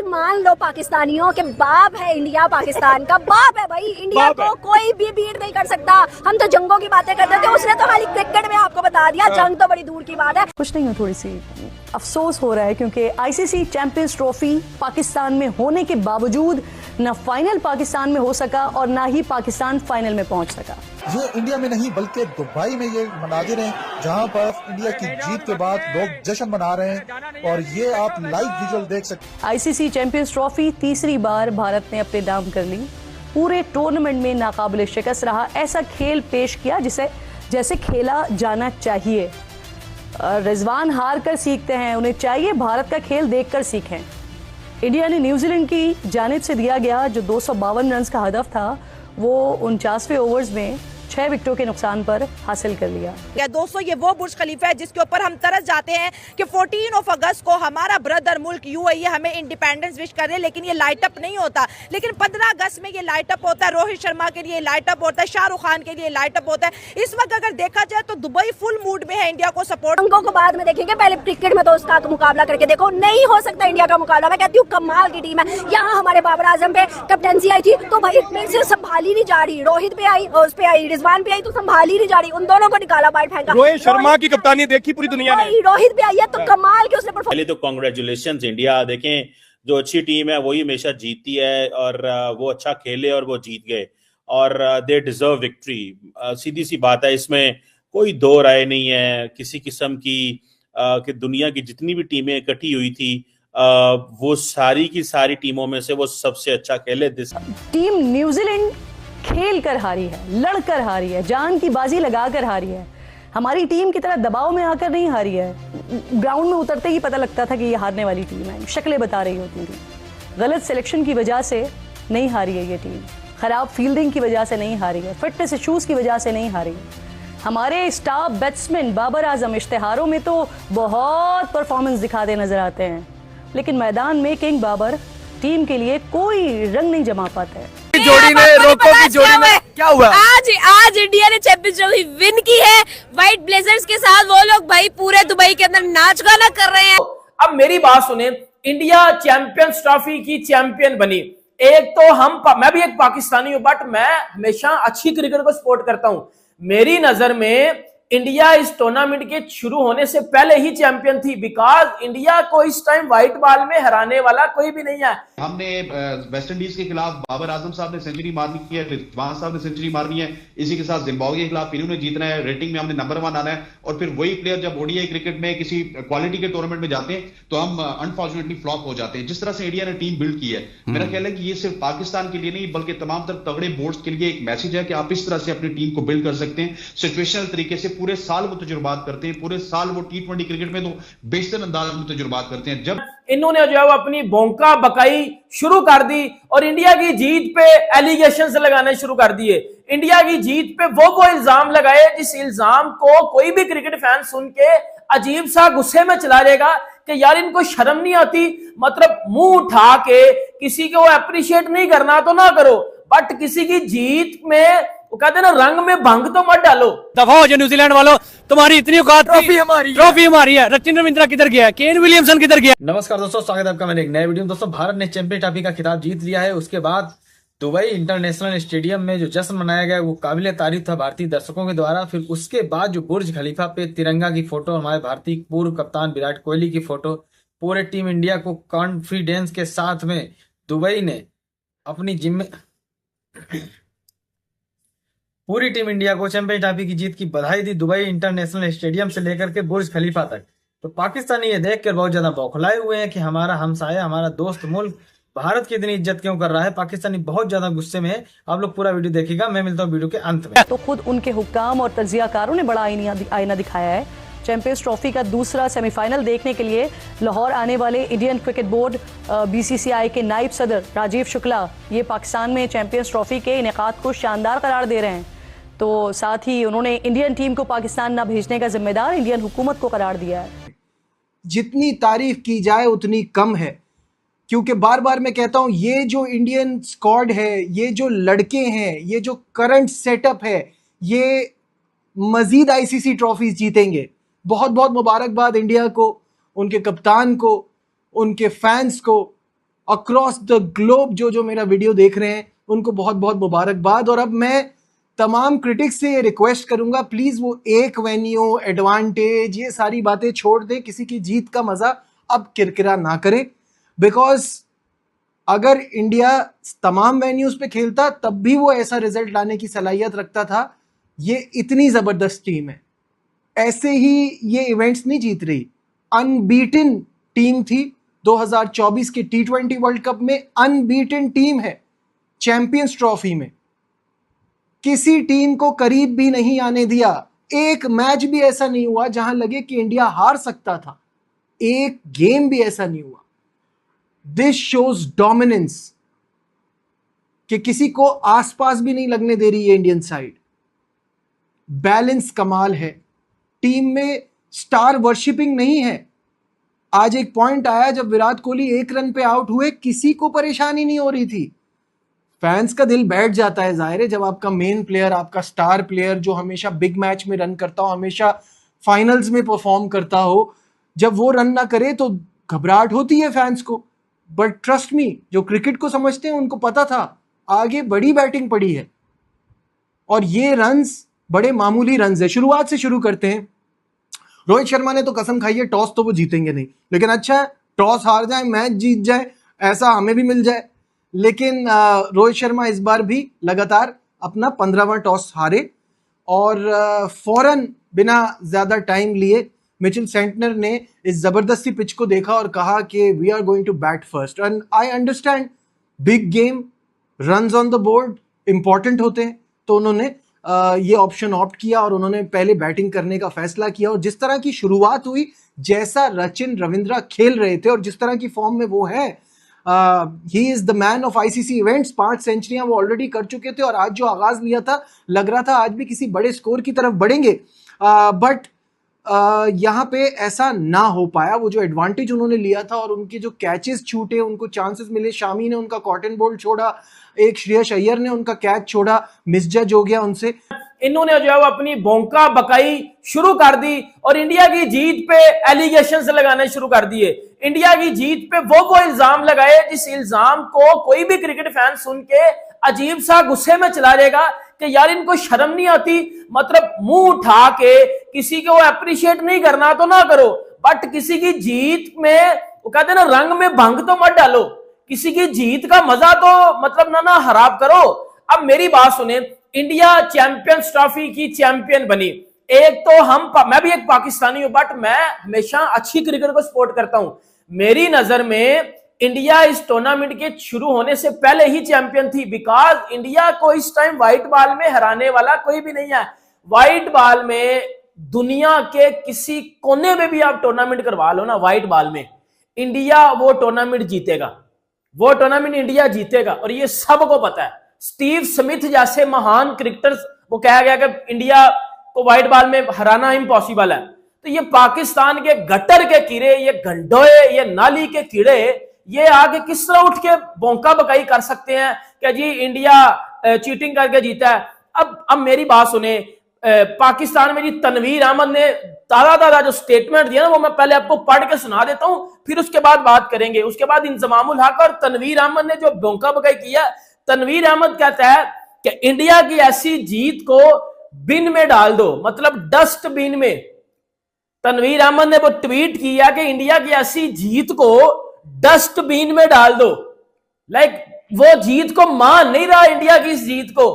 मान लो पाकिस्तानियों के बाप है इंडिया, पाकिस्तान का बाप है भाई। इंडिया को कोई भी बीट नहीं कर सकता। हम तो जंगों की बातें करते थे, उसने तो खाली क्रिकेट में आपको बता दिया, जंग तो बड़ी दूर की बात है। कुछ नहीं हो, थोड़ी सी अफसोस हो रहा है क्योंकि आईसीसी चैंपियंस ट्रॉफी पाकिस्तान में होने के बावजूद न फाइनल पाकिस्तान में हो सका और ना ही पाकिस्तान फाइनल में पहुंच सका। ये इंडिया में नहीं बल्कि दुबई में ये मनाजिर हैं जहां पर इंडिया की जीत के बाद लोग जश्न मना रहे हैं और ये आप लाइव विजुअल देख सकते हैं। आईसीसी चैंपियंस ट्रॉफी तीसरी बार भारत ने अपने नाम कर ली। पूरे टूर्नामेंट में नाकाबिले शिकस्त रहा, ऐसा खेल पेश किया जैसे खेला जाना चाहिए। रिजवान हार कर सीखते हैं, उन्हें चाहिए भारत का खेल देखकर सीखें। इंडिया ने न्यूजीलैंड की जानिब से दिया गया जो 252 रन का हदफ था वो 49वें ओवर्स में 6 विकेटों के नुकसान पर हासिल कर लिया। दोस्तों, ये वो बुर्ज खलीफा है जिसके ऊपर हम तरस जाते हैं कि 14 अगस्त को हमारा ब्रदर मुल्क यूएई हमें इंडिपेंडेंस विश करे, लेकिन ये लाइट अप नहीं होता। लेकिन 15 अगस्त में ये लाइट अप होता है, रोहित शर्मा के लिए लाइट अप होता है, शाहरुख खान के लिए लाइट अप होता है। इस वक्त अगर देखा जाए तो दुबई फुल मूड में है इंडिया को सपोर्ट। अंकों को बाद में देखेंगे, पहले क्रिकेट में तो उसका मुकाबला करके देखो। नहीं हो सकता इंडिया का मुकाबला। मैं कहती हूँ कमाल की टीम है। यहाँ हमारे बाबर आजम पे कैप्टनसी आई थी तो भाई मेरे से संभाली नहीं जा रही। रोहित पे आई और उस पे आई, रिजवान पे आई तो संभाली नहीं जा रही। उन दोनों को निकाला, बाहर फेंका। रोहित शर्मा की कप्तानी देखी पूरी दुनिया ने। रोहित पे आई है तो कमाल के उसने पहले तो कांग्रेचुलेशन इंडिया। देखें, जो अच्छी टीम है वही हमेशा जीतती है और वो अच्छा खेले और वो जीत गए और दे डिजर्व विक्ट्री। सीधी सी बात है, इसमें कोई दो राय नहीं है किसी किस्म की कि दुनिया की जितनी भी टीमें इकट्ठी हुई थी वो सारी की सारी टीमों में से वो सबसे अच्छा खेले। टीम न्यूजीलैंड खेल कर हारी है, लड़कर हारी है, जान की बाजी लगाकर हारी है। हमारी टीम की तरह दबाव में आकर नहीं हारी है। ग्राउंड में उतरते ही पता लगता था कि ये हारने वाली टीम है, शक्लें बता रही होती थी। गलत सिलेक्शन की वजह से नहीं हारी है ये टीम, खराब फील्डिंग की वजह से नहीं हारी है, फिटनेस इश्यूज की वजह से नहीं हारी। हमारे स्टार बैट्समैन बाबर आजम इश्तिहारों में तो बहुत परफॉर्मेंस दिखाते नजर आते हैं, लेकिन मैदान में किंग बाबर टीम के लिए कोई रंग नहीं जमा पाते हैं। जोड़ी में रोको की जोड़ी में क्या हुआ? आज इंडिया ने चैंपियंस ट्रॉफी विन की है व्हाइट ब्लेजर्स के साथ। वो लोग भाई पूरे दुबई के अंदर नाच गाना कर रहे हैं। अब मेरी बात सुने, इंडिया चैंपियंस ट्रॉफी की चैंपियन बनी। एक तो मैं भी एक पाकिस्तानी हूं, बट मैं हमेशा अच्छी क्रिकेट को सपोर्ट करता हूं। मेरी नजर में इंडिया इस टूर्नामेंट के शुरू होने से पहले ही चैंपियन थी, बिकॉज इंडिया को इस टाइम व्हाइट बॉल में हराने वाला कोई भी नहीं है। हमने वेस्ट इंडीज के खिलाफ बाबर आजम साहब ने सेंचुरी मारनी है, रिजवान साहब ने सेंचुरी मारनी है, इसी के साथ जिम्बाब्वे के खिलाफ इन्होंने जीतना है, रेटिंग में हमने नंबर 1 आना है। और फिर वही प्लेयर जब ओडीआई क्रिकेट में किसी क्वालिटी के टूर्नामेंट में जाते हैं तो हम अनफॉर्चुनेटली फ्लॉप हो जाते हैं। जिस तरह से इंडिया ने टीम बिल्ड की है, मेरा ख्याल है कि ये सिर्फ पाकिस्तान के लिए नहीं बल्कि तमाम तगड़े बोर्ड्स के लिए एक मैसेज है कि आप इस तरह से अपनी टीम को बिल्ड कर सकते हैं। सिचुएशनल तरीके से पूरे साल वो तजुर्बात करते हैं, पूरे साल वो टी20 क्रिकेट में तो बेहतर अंदाज में तजुर्बात करते हैं। जब इन्होंने जो है वो अपनी भोंका बकाई शुरू कर दी और इंडिया की जीत पे एलिगेशंस लगाने शुरू कर दिए। इंडिया की जीत पे वो इल्जाम लगाए जिस इल्जाम को कोई भी क्रिकेट फैन सुन के अजीब सा गुस्से में चला जाएगा कि यार इनको शर्म नहीं आती। मतलब मुंह उठा के किसी को अप्रिशिएट नहीं करना तो ना करो, बट किसी की जीत में वो कहते हैं ना रंग में भंग तो मत डालो। दफा हो जाए न्यूजीलैंड वालों, तुम्हारी इतनी औकात, ट्रॉफी हमारी है। सचिन रविंद्रा किधर गया? केन विलियमसन किधर गया? नमस्कार दोस्तों, स्वागत है आपका मेरे एक नए वीडियो में। दोस्तों, भारत ने चैंपियन ट्रॉफी का खिताब जीत लिया है। उसके बाद दुबई इंटरनेशनल स्टेडियम में जो जश्न मनाया गया वो काबिल तारीफ था भारतीय दर्शकों के द्वारा। फिर उसके बाद जो बुर्ज खलीफा पे तिरंगा की फोटो, हमारे भारतीय पूर्व कप्तान विराट कोहली की फोटो, पूरे टीम इंडिया को कॉन्फिडेंस के साथ में दुबई ने अपनी पूरी टीम इंडिया को चैंपियन ट्रॉफी की जीत की बधाई दी, दुबई इंटरनेशनल स्टेडियम से लेकर के बुर्ज खलीफा तक। तो पाकिस्तानी ये देखकर बहुत ज्यादा बौखलाए हुए हैं कि हमारा हमसाया, हमारा दोस्त मुल्क भारत की इतनी इज्जत क्यों कर रहा है। पाकिस्तानी बहुत ज्यादा गुस्से में है। आप लोग पूरा वीडियो देखिएगा, मैं मिलता हूँ वीडियो के अंत में। तो खुद उनके हुक्काम और तज्जियाकारों ने बड़ा आईना दिखाया है। चैंपियंस ट्रॉफी का दूसरा सेमीफाइनल देखने के लिए लाहौर आने वाले इंडियन क्रिकेट बोर्ड बीसीसीआई के नायब सदर राजीव शुक्ला ये पाकिस्तान में चैंपियंस ट्रॉफी के इनेकाद को शानदार करार दे रहे हैं। तो साथ ही उन्होंने इंडियन टीम को पाकिस्तान न भेजने का जिम्मेदार इंडियन हुकूमत को करार दिया है। जितनी तारीफ की जाए उतनी कम है, क्योंकि बार बार मैं कहता हूं ये जो इंडियन स्क्वाड है, ये जो लड़के हैं, ये जो करंट सेटअप है, ये मजीद आईसीसी ट्रॉफीज जीतेंगे। बहुत बहुत मुबारकबाद इंडिया को, उनके कप्तान को, उनके फैंस को। अक्रॉस द ग्लोब जो मेरा वीडियो देख रहे हैं उनको बहुत बहुत मुबारकबाद। और अब मैं तमाम क्रिटिक्स से ये रिक्वेस्ट करूंगा, प्लीज वो एक वेन्यू एडवांटेज ये सारी बातें छोड़ दे, किसी की जीत का मजा अब किरकिरा ना करें। बिकॉज अगर इंडिया तमाम वेन्यूज पे खेलता तब भी वो ऐसा रिजल्ट लाने की सलाहियत रखता था। ये इतनी जबरदस्त टीम है, ऐसे ही ये इवेंट्स नहीं जीत रही। अनबीटन टीम थी 2024 के T20 वर्ल्ड कप में, अनबीटन टीम है चैंपियंस ट्रॉफी में, किसी टीम को करीब भी नहीं आने दिया। एक मैच भी ऐसा नहीं हुआ जहां लगे कि इंडिया हार सकता था, एक गेम भी ऐसा नहीं हुआ। दिस शोज डोमिनेंस कि किसी को आसपास भी नहीं लगने दे रही है इंडियन साइड। बैलेंस कमाल है, टीम में स्टार वर्शिपिंग नहीं है। आज एक पॉइंट आया जब विराट कोहली 1 रन पे आउट हुए, किसी को परेशानी नहीं हो रही थी। फैंस का दिल बैठ जाता है, जाहिर है, जब आपका मेन प्लेयर, आपका स्टार प्लेयर जो हमेशा बिग मैच में रन करता हो, हमेशा फाइनल्स में परफॉर्म करता हो, जब वो रन ना करे तो घबराहट होती है फैंस को। बट ट्रस्ट मी, जो क्रिकेट को समझते हैं उनको पता था आगे बड़ी बैटिंग पड़ी है और ये रन्स बड़े मामूली रन्स है। शुरुआत से शुरू करते हैं। रोहित शर्मा ने तो कसम खाई है टॉस तो वो जीतेंगे नहीं, लेकिन अच्छा है टॉस हार जाए मैच जीत जाए, ऐसा हमें भी मिल जाए। लेकिन रोहित शर्मा इस बार भी लगातार अपना 15वां टॉस हारे और फौरन बिना ज्यादा टाइम लिए मिचेल सेंटनर ने इस जबरदस्ती पिच को देखा और कहा कि we are going to bat first. And I understand, big game, runs on the board important होते हैं, तो उन्होंने ये ऑप्शन ऑप्ट किया और उन्होंने पहले बैटिंग करने का फैसला किया। और जिस तरह की शुरुआत हुई, जैसा सचिन रविंद्रा खेल रहे थे और जिस तरह की फॉर्म में वो है, he is the man of ICC events. 5 सेंचुरियां वो ऑलरेडी कर चुके थे और आज जो आगाज लिया था, लग रहा था आज भी किसी बड़े स्कोर की तरफ बढ़ेंगे, बट यहाँ पे ऐसा ना हो पाया। वो जो एडवांटेज उन्होंने लिया था और उनके जो कैचेस छूटे, उनको चांसेस मिले, शामी ने उनका कॉटन बॉल छोड़ा, एक श्रेयस अय्यर ने उनका कैच छोड़ा, मिसजज हो गया उनसे। इन्होंने जो है वो अपनी भोंका बकाई शुरू कर दी और इंडिया की जीत पे एलिगेशंस लगाने शुरू कर दिए। इंडिया की जीत पे वो इल्जाम लगाए जिस इल्जाम को कोई भी क्रिकेट फैन सुन के अजीब सा गुस्से में चला जाएगा कि यार इनको शर्म नहीं आती। मतलब मुंह उठा के किसी को अप्रिशिएट नहीं करना तो ना करो, बट किसी की जीत में वो कहते हैं ना, रंग में भंग तो मत डालो, किसी की जीत का मजा तो मतलब ना हराब करो। अब मेरी बात सुने, इंडिया चैंपियंस ट्रॉफी की चैंपियन बनी। एक तो मैं भी एक पाकिस्तानी हूं, बट मैं हमेशा अच्छी क्रिकेट को सपोर्ट करता हूं। मेरी नजर में इंडिया इस टूर्नामेंट के शुरू होने से पहले ही चैंपियन थी, बिकॉज इंडिया को इस टाइम व्हाइट बॉल में हराने वाला कोई भी नहीं है। व्हाइट बॉल में दुनिया के किसी कोने में भी आप टूर्नामेंट करवा लो ना, व्हाइट बॉल में इंडिया वो टूर्नामेंट जीतेगा, वो टूर्नामेंट इंडिया जीतेगा और ये सबको पता है। स्टीव स्मिथ जैसे महान क्रिकेटर्स वो कहा गया कि इंडिया को व्हाइट बॉल में हराना इम्पॉसिबल है। तो ये पाकिस्तान के गटर के कीड़े, ये गंडोए, ये नाली के कीड़े, ये आगे किस तरह उठ के बौंका बकाई कर सकते हैं कि जी इंडिया चीटिंग करके जीता है। अब मेरी बात सुने, पाकिस्तान में जी तनवीर अहमद ने ताजा जो स्टेटमेंट दिया ना, वो मैं पहले आपको पढ़ के सुना देता हूं, फिर उसके बाद बात करेंगे। उसके बाद इंजमामुल हक और तनवीर अहमद ने जो बौंका बकाई किया। तनवीर अहमद कहता है कि इंडिया की ऐसी जीत को बिन में डाल दो, मतलब डस्टबिन में। तनवीर अहमद ने वो ट्वीट किया कि इंडिया की ऐसी जीत को डस्टबिन में डाल दो। लाइक वो जीत को मान नहीं रहा इंडिया की इस जीत को।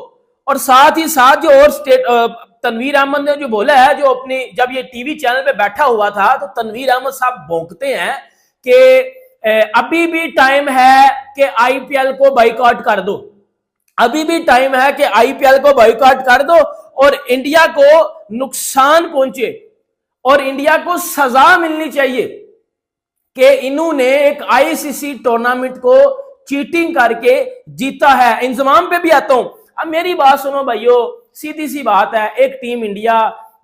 और साथ ही साथ जो और तनवीर अहमद ने जो बोला है, जो अपनी जब ये टीवी चैनल पे बैठा हुआ था, तो तनवीर अहमद साहब भौंकते हैं कि अभी भी टाइम है कि आईपीएल को बाइकआउट कर दो, अभी भी टाइम है कि आईपीएल को बाइकआउट कर दो और इंडिया को नुकसान पहुंचे और इंडिया को सजा मिलनी चाहिए कि इन्होंने एक आईसीसी टूर्नामेंट को चीटिंग करके जीता है। इंजमाम पे भी आता हूं। अब मेरी बात सुनो भाइयों, सीधी सी बात है, एक टीम इंडिया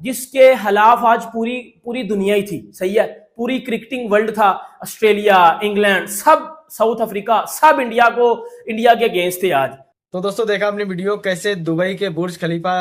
जिसके खिलाफ आज पूरी दुनिया ही थी, सही है, पूरी क्रिकेटिंग वर्ल्ड था, ऑस्ट्रेलिया, इंग्लैंड, सब, साउथ अफ्रीका, सब इंडिया के अगेंस्ट थे आज। तो दोस्तों देखा आपने वीडियो कैसे दुबई के बुर्ज खलीफा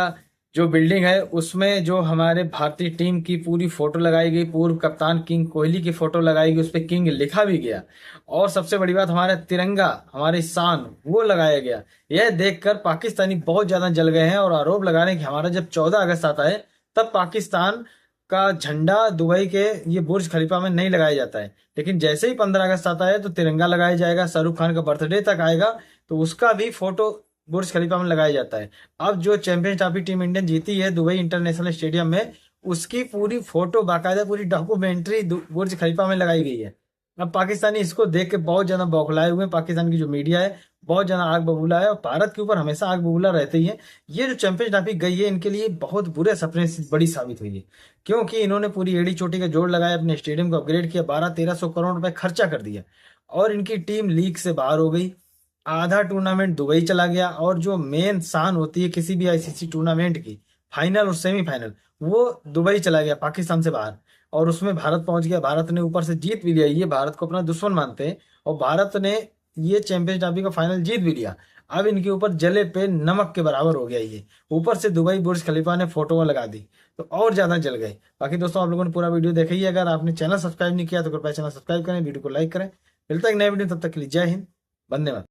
जो बिल्डिंग है उसमें जो हमारे भारतीय टीम की पूरी फोटो लगाई गई, पूर्व कप्तान किंग कोहली की फोटो लगाई गई, उस पर किंग लिखा भी गया। और सबसे बड़ी बात, हमारा तिरंगा, हमारी शान, वो लगाया गया। यह देखकर पाकिस्तानी बहुत ज्यादा जल गए हैं और आरोप लगा रहे हैं कि हमारा जब 14 अगस्त आता है तब पाकिस्तान का झंडा दुबई के ये बुर्ज खलीफा में नहीं लगाया जाता है, लेकिन जैसे ही 15 अगस्त आता है तो तिरंगा लगाया जाएगा। शाहरुख खान का बर्थडे तक आएगा तो उसका भी फोटो बुर्ज खलीफा में लगाया जाता है। अब जो चैंपियंस ट्रॉफी टीम इंडियन जीती है दुबई इंटरनेशनल स्टेडियम में, उसकी पूरी फोटो बाकायदा पूरी डॉक्यूमेंट्री बुर्ज खलीफा में लगाई गई है। अब पाकिस्तानी इसको देख के बहुत ज्यादा बौखलाए हुए हैं। पाकिस्तान की जो मीडिया है बहुत ज्यादा आग बबूला है और भारत के ऊपर हमेशा आग बबूला रहते ही है। ये जो चैंपियंस ट्रॉफी गई है इनके लिए बहुत बुरे सपने से बड़ी साबित हुई है, क्योंकि इन्होंने पूरी एड़ी चोटी का जोड़ लगाया, अपने स्टेडियम को अपग्रेड किया, 1200-1300 करोड़ रुपए खर्चा कर दिया और इनकी टीम लीग से बाहर हो गई। आधा टूर्नामेंट दुबई चला गया और जो मेन शान होती है किसी भी आईसीसी टूर्नामेंट की, फाइनल और सेमीफाइनल, वो दुबई चला गया पाकिस्तान से बाहर और उसमें भारत पहुंच गया। भारत ने ऊपर से जीत भी लिया, ये भारत को अपना दुश्मन मानते हैं और भारत ने ये चैंपियंस ट्रॉफी का फाइनल जीत भी लिया। अब इनके ऊपर जले पे नमक के बराबर हो गया ये। ऊपर से दुबई बुर्ज खलीफा ने फोटो में लगा दी तो और ज्यादा जल गए। बाकी दोस्तों आप लोगों ने पूरा वीडियो देखा ही, अगर आपने चैनल सब्सक्राइब नहीं किया तो कृपया चैनल सब्सक्राइब करें, वीडियो को लाइक करें। मिलता है एक नए वीडियो, तब तक के लिए जय हिंद, वंदे मातरम।